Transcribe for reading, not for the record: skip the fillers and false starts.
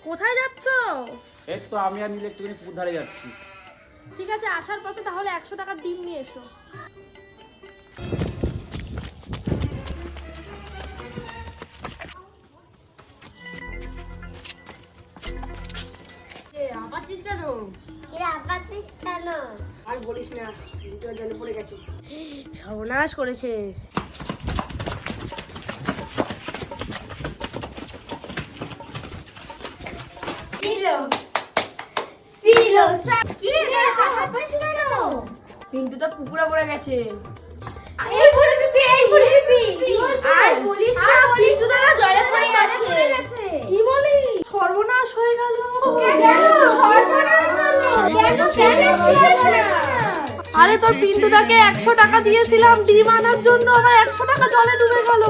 কোথায় যাচ্ছো? এই তো আমি আর নীল একটুখানি পুকুর ধারে যাচ্ছি। ঠিক আছে, আসার পথে তাহলে 100 টাকার ডিম নিয়ে এসো। আপাচ্ছিস কেন? আর বলিস না, জলে পড়ে গেছে। সর্বনাশ করেছে। কিন্তু তো পুকুরে পড়ে গেছে। কি বলি? সর্বনাশ হয়ে গেল। আরে তোর পিন্টুদাকে 100 টাকা দিয়েছিলাম ডিম আনার জন্য, আবার 100 টাকা জলে ডুবে গেল।